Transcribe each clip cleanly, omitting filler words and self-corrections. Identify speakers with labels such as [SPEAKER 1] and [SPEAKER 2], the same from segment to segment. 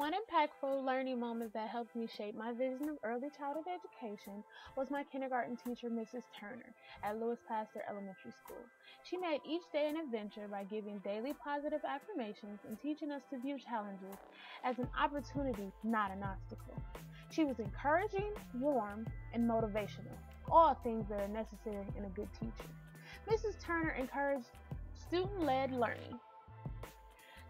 [SPEAKER 1] One impactful learning moment that helped me shape my vision of early childhood education was my kindergarten teacher, Mrs. Turner, at Lewis Pasteur Elementary School. She made each day an adventure by giving daily positive affirmations and teaching us to view challenges as an opportunity, not an obstacle. She was encouraging, warm, and motivational, all things that are necessary in a good teacher. Mrs. Turner encouraged student-led learning.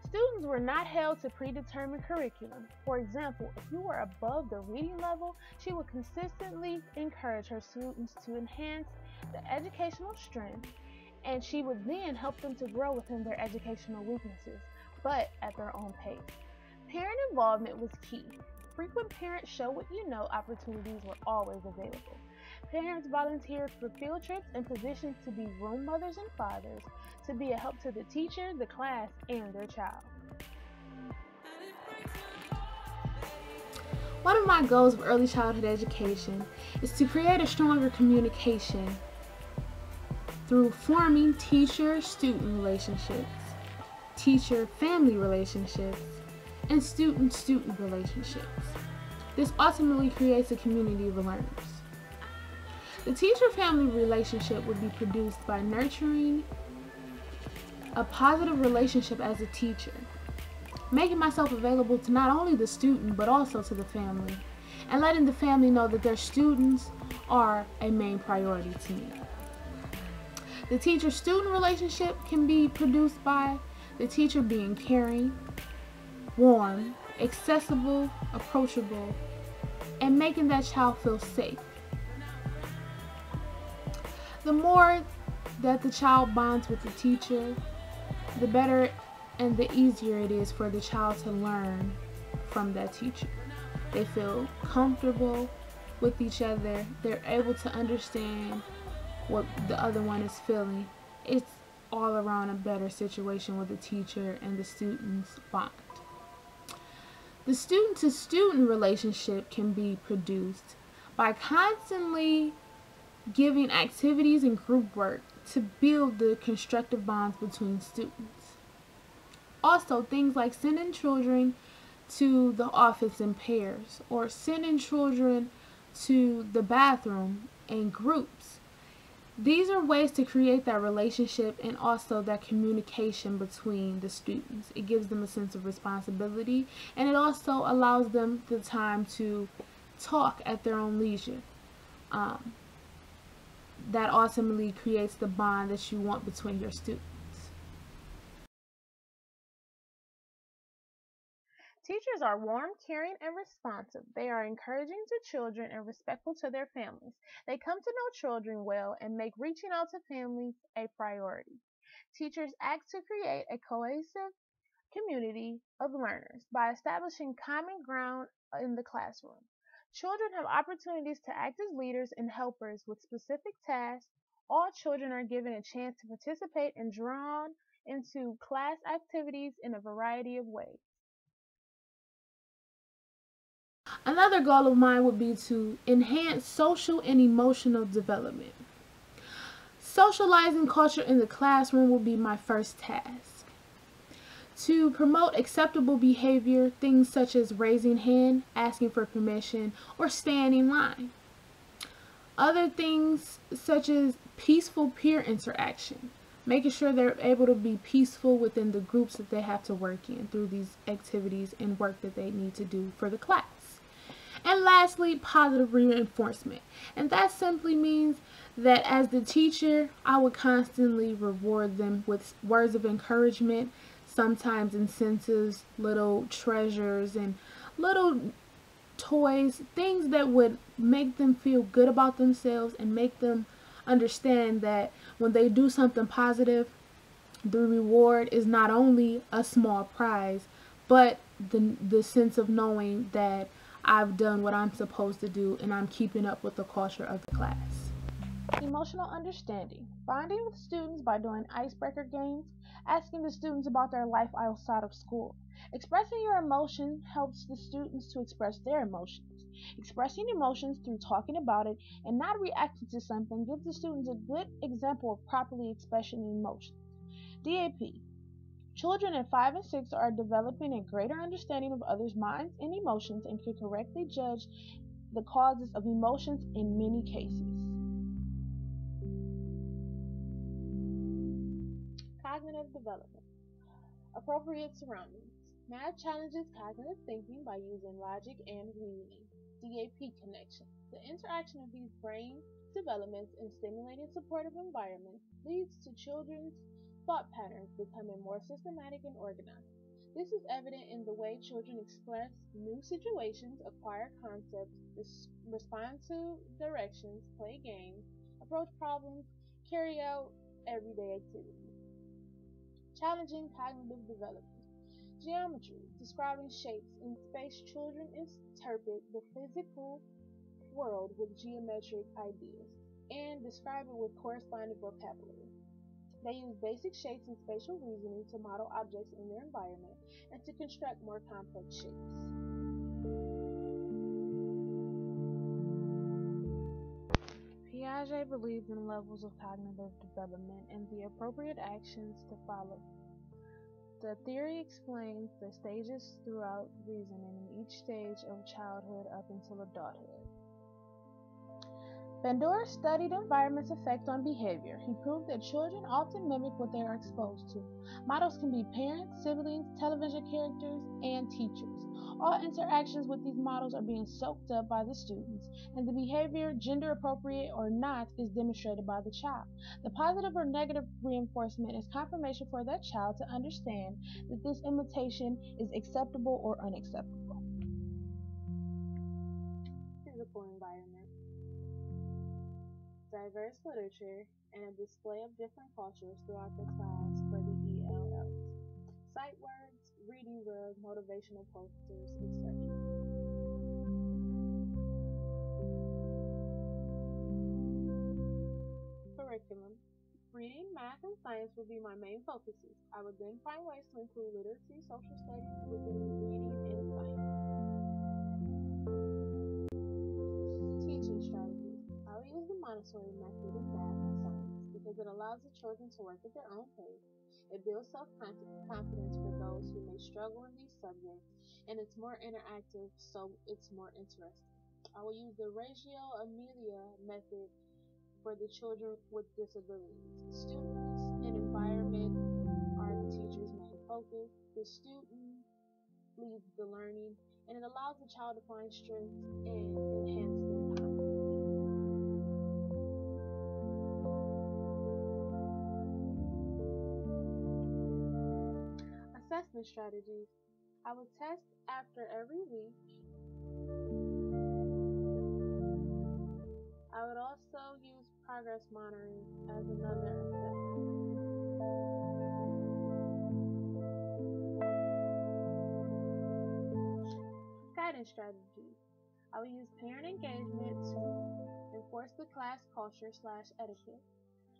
[SPEAKER 1] Students were not held to predetermined curriculum. For example, if you were above the reading level, she would consistently encourage her students to enhance the educational strength, and she would then help them to grow within their educational weaknesses, but at their own pace. Parent involvement was key. Frequent parent show what you know opportunities were always available. Parents volunteered for field trips and positions to be room mothers and fathers, to be a help to the teacher, the class, and their child. One of my goals of early childhood education is to create a stronger communication through forming teacher-student relationships, teacher-family relationships, and student-student relationships. This ultimately creates a community of learners. The teacher-family relationship would be produced by nurturing a positive relationship as a teacher, making myself available to not only the student but also to the family, and letting the family know that their students are a main priority to me. The teacher-student relationship can be produced by the teacher being caring, warm, accessible, approachable, and making that child feel safe. The more that the child bonds with the teacher, the better and the easier it is for the child to learn from that teacher. They feel comfortable with each other. They're able to understand what the other one is feeling. It's all around a better situation with the teacher and the students bond. The student-to-student relationship can be produced by constantly giving activities and group work to build the constructive bonds between students. Also, things like sending children to the office in pairs or sending children to the bathroom in groups. These are ways to create that relationship and also that communication between the students. It gives them a sense of responsibility, and it also allows them the time to talk at their own leisure. That ultimately creates the bond that you want between your students. Teachers are warm, caring, and responsive. They are encouraging to children and respectful to their families. They come to know children well and make reaching out to families a priority. Teachers act to create a cohesive community of learners by establishing common ground in the classroom. Children have opportunities to act as leaders and helpers with specific tasks. All children are given a chance to participate and drawn into class activities in a variety of ways. Another goal of mine would be to enhance social and emotional development. Socializing culture in the classroom will be my first task. To promote acceptable behavior, things such as raising hand, asking for permission, or staying in line. Other things such as peaceful peer interaction, making sure they're able to be peaceful within the groups that they have to work in through these activities and work that they need to do for the class. And lastly, positive reinforcement. And that simply means that as the teacher, I would constantly reward them with words of encouragement, sometimes incentives, little treasures, and little toys, things that would make them feel good about themselves and make them understand that when they do something positive, the reward is not only a small prize, but the sense of knowing that I've done what I'm supposed to do and I'm keeping up with the culture of the class. Emotional understanding. Bonding with students by doing icebreaker games, asking the students about their life outside of school. Expressing your emotion helps the students to express their emotions. Expressing emotions through talking about it and not reacting to something gives the students a good example of properly expressing emotions. DAP. Children at 5 and 6 are developing a greater understanding of others' minds and emotions and can correctly judge the causes of emotions in many cases. Cognitive development. Appropriate surroundings. Math challenges cognitive thinking by using logic and reasoning. DAP connection. The interaction of these brain developments in stimulating supportive environments leads to children's thought patterns becoming more systematic and organized. This is evident in the way children express new situations, acquire concepts, respond to directions, play games, approach problems, carry out everyday activities. Challenging cognitive development. Geometry, describing shapes in space. Children interpret the physical world with geometric ideas and describe it with corresponding vocabulary. They use basic shapes and spatial reasoning to model objects in their environment and to construct more complex shapes. Piaget believes in levels of cognitive development and the appropriate actions to follow. The theory explains the stages throughout reasoning in each stage of childhood up until adulthood. Bandura studied environment's effect on behavior. He proved that children often mimic what they are exposed to. Models can be parents, siblings, television characters, and teachers. All interactions with these models are being soaked up by the students, and the behavior, gender appropriate or not, is demonstrated by the child. The positive or negative reinforcement is confirmation for that child to understand that this imitation is acceptable or unacceptable. Physical environment. Diverse literature, and a display of different cultures throughout the class for the ELLs. Sight words, reading rug, motivational posters, etc. Curriculum. Reading, math, and science will be my main focuses. I would then find ways to include literacy, social studies within reading and science. Teaching strategies. I will use the Montessori method in math and science because it allows the children to work at their own pace. It builds self-confidence for those who may struggle in these subjects, and it's more interactive, so it's more interesting. I will use the Reggio Emilia method for the children with disabilities. Students and environment are the teacher's main focus. The student leads the learning, and it allows the child to find strengths and enhance their confidence. Assessment strategies. I will test after every week. I would also use progress monitoring as another assessment. Guidance strategies. I will use parent engagement to enforce the class culture/etiquette,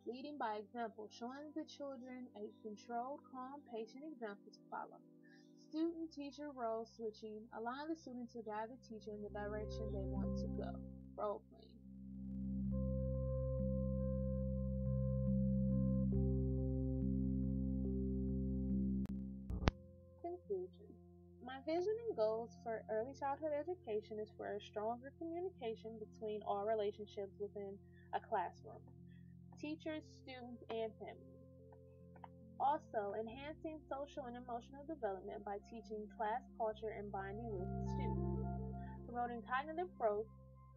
[SPEAKER 1] leading by example, showing the children a controlled, calm, patient example to follow. Student-teacher role switching, allowing the student to guide the teacher in the direction they want to go. Role playing. Conclusion. My vision and goals for early childhood education is for a stronger communication between all relationships within a classroom, teachers, students, and families. Also, enhancing social and emotional development by teaching class culture and bonding with students. Promoting cognitive growth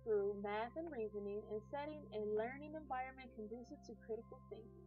[SPEAKER 1] through math and reasoning, and setting a learning environment conducive to critical thinking.